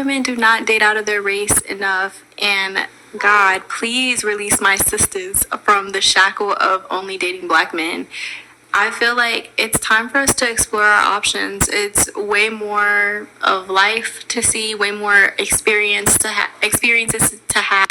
women do not date out of their race enough, and God, please release my sisters from the shackle of only dating black men. I feel like it's time for us to explore our options. It's way more of life to see, way more experiences to have.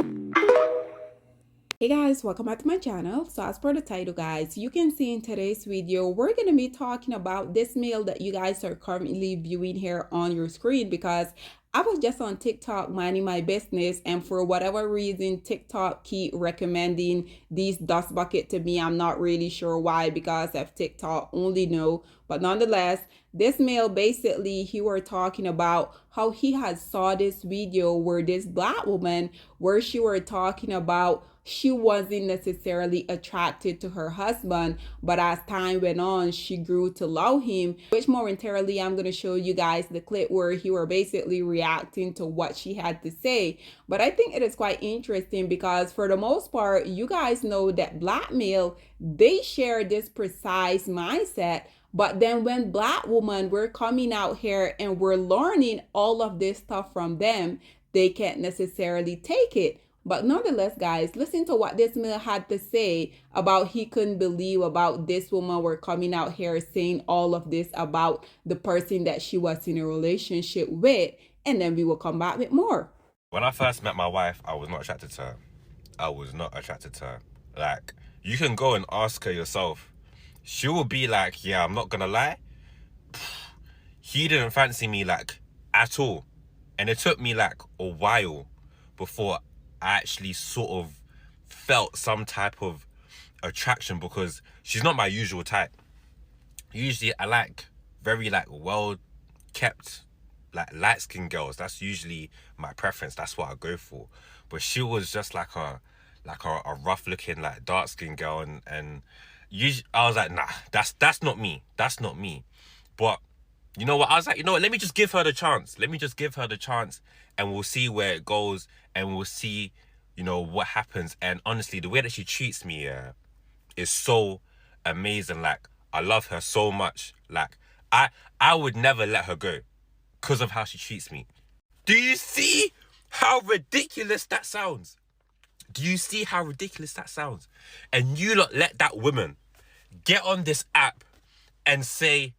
Hey guys, welcome back to my channel. So as per the title guys, you can see in today's video, we're going to be talking about this meal that you guys are currently viewing here on your screen, because I was just on TikTok minding my business, and for whatever reason, TikTok keep recommending these dust bucket to me. I'm not really sure why, because if TikTok only know, but nonetheless, this male basically, he were talking about how he had saw this video where this black woman, where she were talking about she wasn't necessarily attracted to her husband, but as time went on, she grew to love him, which momentarily I'm going to show you guys the clip where he were basically reacting to what she had to say. But I think it is quite interesting because for the most part, you guys know that black male, they share this precise mindset. But then when black women were coming out here and we're learning all of this stuff from them, they can't necessarily take it. But nonetheless, guys, listen to what this man had to say about he couldn't believe about this woman were coming out here saying all of this about the person that she was in a relationship with. And then we will come back with more. When I first met my wife, I was not attracted to her. I was not attracted to her. Like, you can go and ask her yourself. She will be like, yeah, I'm not gonna lie. He didn't fancy me, like, at all. And it took me, like, a while before I actually sort of felt some type of attraction, because she's not my usual type. Usually I like very, like, well kept, like, light skinned girls. That's usually my preference. That's what I go for. But she was just like a rough looking, like, dark skinned girl, and usually I was like, nah, that's not me. That's not me. But you know what? I was like, you know what? Let me just give her the chance. Let me just give her the chance, and we'll see where it goes, and we'll see, you know, what happens. And honestly, the way that she treats me is so amazing. Like, I love her so much. Like, I would never let her go because of how she treats me. Do you see how ridiculous that sounds? Do you see how ridiculous that sounds? And you lot let that woman get on this app and say,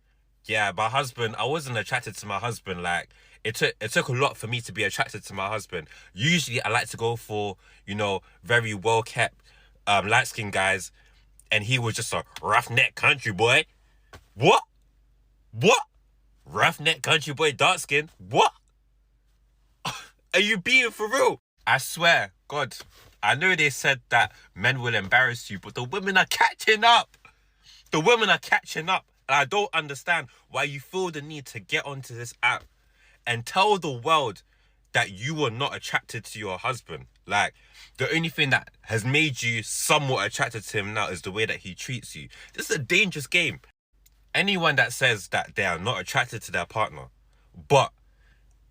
yeah, my husband, I wasn't attracted to my husband. Like, it took a lot for me to be attracted to my husband. Usually I like to go for, you know, very well kept light-skinned guys, and he was just a roughneck country boy. What? Roughneck country boy, dark skin? What? Are you being for real? I swear, God, I know they said that men will embarrass you, but the women are catching up. The women are catching up. And I don't understand why you feel the need to get onto this app and tell the world that you were not attracted to your husband. Like, the only thing that has made you somewhat attracted to him now is the way that he treats you. This is a dangerous game. Anyone that says that they are not attracted to their partner, but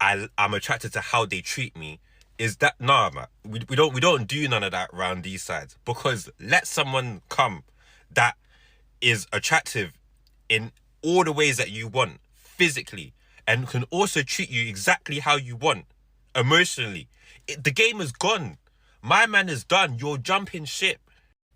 I'm attracted to how they treat me, is that, nah, man. We don't do none of that around these sides. Because let someone come that is attractive in all the ways that you want physically, and can also treat you exactly how you want emotionally. The game is gone. My man is done. You're jumping ship.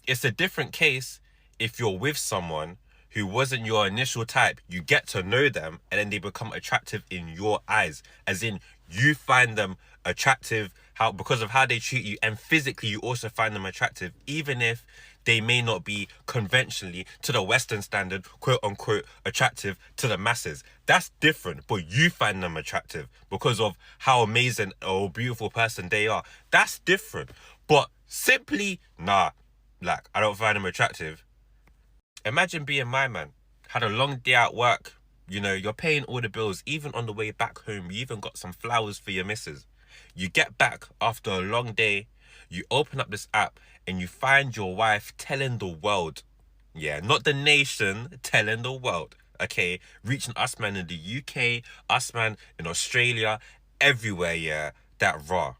It's a different case if you're with someone who wasn't your initial type. You get to know them, and then they become attractive in your eyes, as in you find them attractive because of how they treat you, and physically you also find them attractive, even if they may not be conventionally, to the Western standard, quote unquote, attractive to the masses. That's different. But you find them attractive because of how amazing or beautiful person they are. That's different. But simply, nah, like, I don't find them attractive. Imagine being my man. Had a long day at work. You know, you're paying all the bills. Even on the way back home, you even got some flowers for your missus. You get back after a long day, you open up this app, and you find your wife telling the world, yeah, not the nation, telling the world, okay, reaching us man in the UK, us man in Australia, everywhere, yeah, that raw.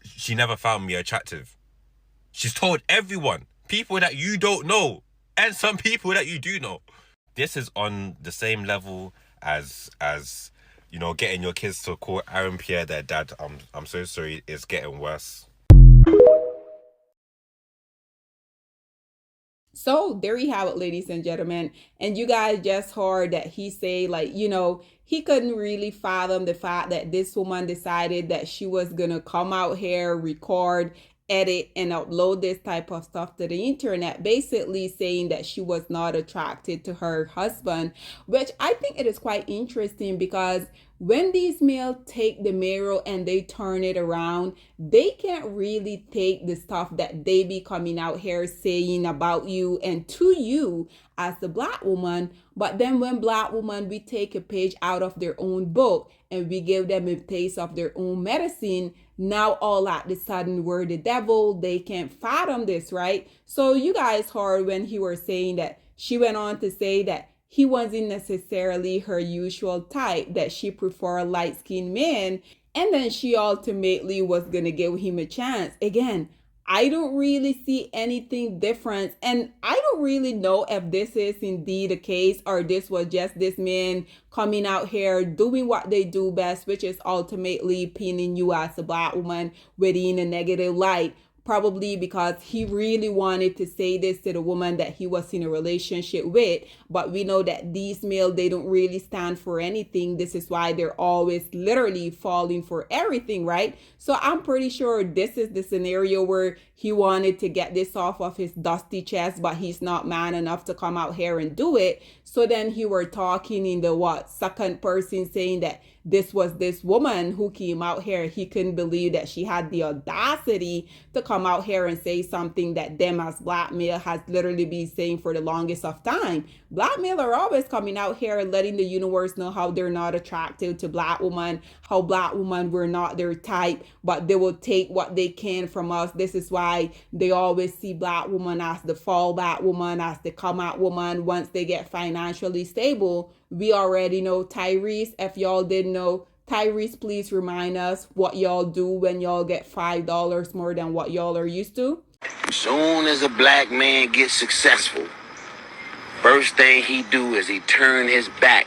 She never found me attractive. She's told everyone, people that you don't know, and some people that you do know. This is on the same level as you know, getting your kids to call Aaron Pierre their dad. I'm so sorry. It's getting worse. So there you have it, ladies and gentlemen. And you guys just heard that he say, like, he couldn't really fathom the fact that this woman decided that she was gonna come out here, record, edit, and upload this type of stuff to the internet, basically saying that she was not attracted to her husband, which I think it is quite interesting because when these males take the mirror and they turn it around, they can't really take the stuff that they be coming out here saying about you and to you as the black woman. But then when black women, we take a page out of their own book and we give them a taste of their own medicine, now all at the sudden we're the devil. They can't fathom this, right? So you guys heard when he was saying that, she went on to say that he wasn't necessarily her usual type, that she preferred light-skinned men, and then she ultimately was gonna give him a chance. Again, I don't really see anything different, and I don't really know if this is indeed the case or this was just this man coming out here doing what they do best, which is ultimately painting you as a black woman within a negative light. Probably because he really wanted to say this to the woman that he was in a relationship with. But we know that these males, they don't really stand for anything. This is why they're always literally falling for everything, right? So I'm pretty sure this is the scenario where he wanted to get this off of his dusty chest, but he's not man enough to come out here and do it. So then he were talking in the second person, saying that this was this woman who came out here. He couldn't believe that she had the audacity to come out here and say something that them as black male has literally been saying for the longest of time. Black male are always coming out here and letting the universe know how they're not attracted to black women, how black women were not their type, but they will take what they can from us. This is why they always see black woman as the fallback woman, as the come out woman once they get financially stable. We already know Tyrese. If y'all didn't know, Tyrese, please remind us what y'all do when y'all get $5 more than what y'all are used to. Soon as a black man gets successful, first thing he do is he turn his back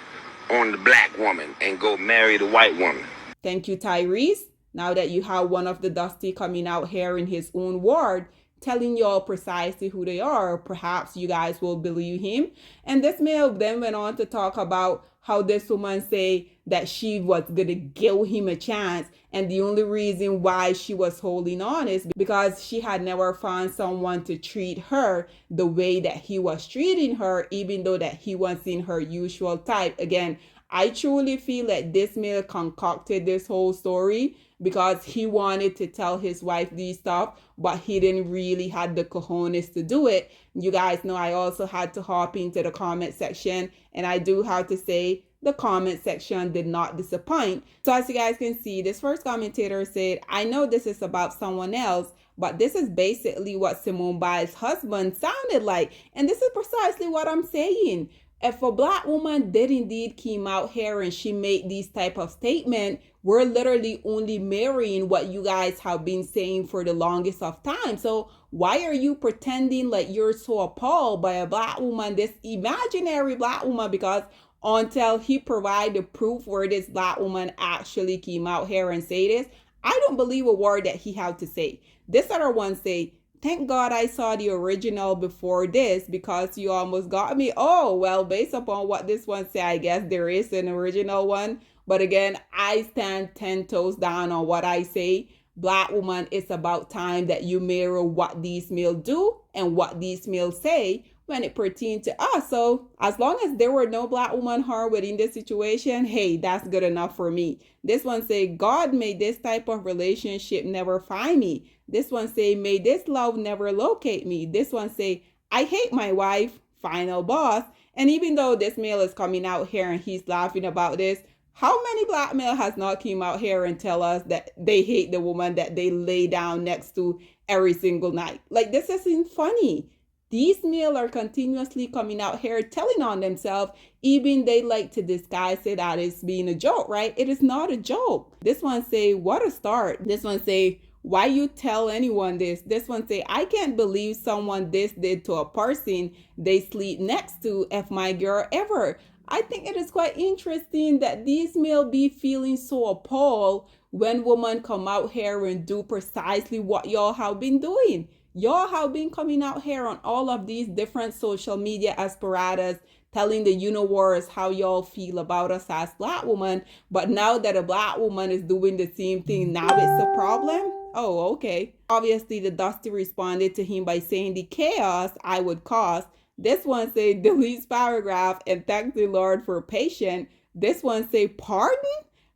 on the black woman and go marry the white woman. Thank you, Tyrese. Now that you have one of the Dusty coming out here in his own word, telling y'all precisely who they are, perhaps you guys will believe him. And this male then went on to talk about how this woman say that she was gonna give him a chance, and the only reason why she was holding on is because she had never found someone to treat her the way that he was treating her, even though that he wasn't her usual type. Again, I truly feel that this male concocted this whole story because he wanted to tell his wife these stuff, but he didn't really have the cojones to do it. You guys know I also had to hop into the comment section, and I do have to say the comment section did not disappoint. So as you guys can see, this first commentator said, I know this is about someone else, but this is basically what Simone Biles' husband sounded like. And this is precisely what I'm saying. If a black woman did indeed came out here and she made these type of statement, we're literally only mirroring what you guys have been saying for the longest of time. So why are you pretending like you're so appalled by a black woman, this imaginary black woman? Because until he provide the proof where this black woman actually came out here and say this, I don't believe a word that he had to say. This other one say, thank God I saw the original before this because you almost got me. Oh, well, based upon what this one say, I guess there is an original one. But again, I stand 10 toes down on what I say. Black woman, it's about time that you mirror what these males do and what these males say when it pertains to us. So as long as there were no black woman harm within this situation, hey, that's good enough for me. This one say, God made this type of relationship never find me. This one say, may this love never locate me. This one say, I hate my wife, final boss. And even though this male is coming out here and he's laughing about this, how many black male has not came out here and tell us that they hate the woman that they lay down next to every single night? Like, this isn't funny. These male are continuously coming out here telling on themselves, even they like to disguise it as being a joke, right? It is not a joke. This one say, what a start. This one say, why you tell anyone this? This one say, I can't believe someone this did to a person they sleep next to if my girl ever. I think it is quite interesting that these male be feeling so appalled when women come out here and do precisely what y'all have been doing. Y'all have been coming out here on all of these different social media apparatus telling the universe how y'all feel about us as black women. But now that a black woman is doing the same thing, now it's a problem? Oh, okay. Obviously, the Dusty responded to him by saying the chaos I would cause. This one say deletes paragraph and thank the Lord for patience. This one say pardon?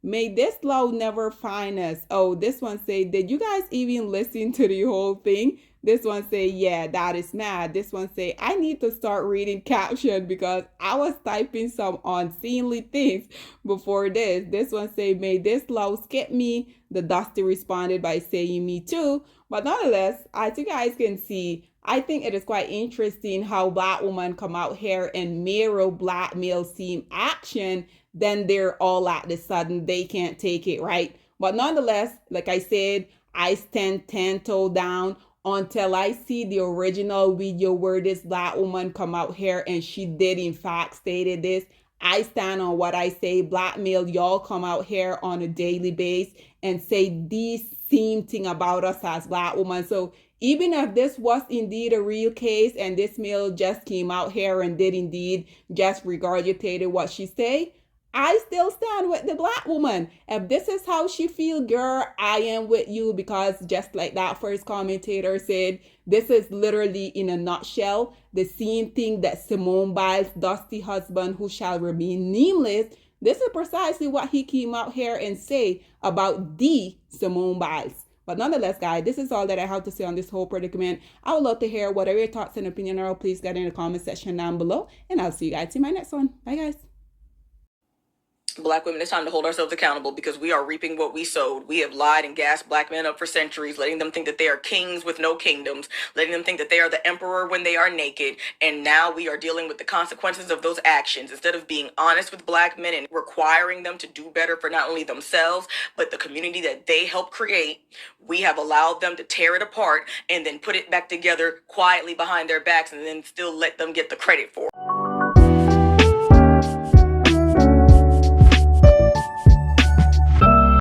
May this law never find us. Oh, this one say, did you guys even listen to the whole thing? This one say, yeah, that is mad. This one say, I need to start reading caption because I was typing some unseemly things before this. This one say, may this law skip me. The Dusty responded by saying me too. But nonetheless, as you guys can see, I think it is quite interesting how black women come out here and mirror black male seem action, then they're all at the sudden they can't take it, right? But nonetheless, like I said, I stand 10 toe down until I see the original video where this black woman come out here and she did in fact stated this. I stand on what I say. Black male, y'all come out here on a daily basis and say these same thing about us as black women. So even if this was indeed a real case and this male just came out here and did indeed just regurgitated what she say, I still stand with the black woman. If this is how she feel, girl, I am with you, because just like that first commentator said, this is literally in a nutshell the same thing that Simone Biles' dusty husband, who shall remain nameless, this is precisely what he came out here and say about the Simone Biles. But nonetheless, guys, this is all that I have to say on this whole predicament. I would love to hear whatever your thoughts and opinion are. Please get in the comment section down below. And I'll see you guys in my next one. Bye, guys. Black women, it's time to hold ourselves accountable because we are reaping what we sowed. We have lied and gassed black men up for centuries, letting them think that they are kings with no kingdoms, letting them think that they are the emperor when they are naked. And now we are dealing with the consequences of those actions. Instead of being honest with black men and requiring them to do better for not only themselves, but the community that they helped create, we have allowed them to tear it apart and then put it back together quietly behind their backs and then still let them get the credit for it.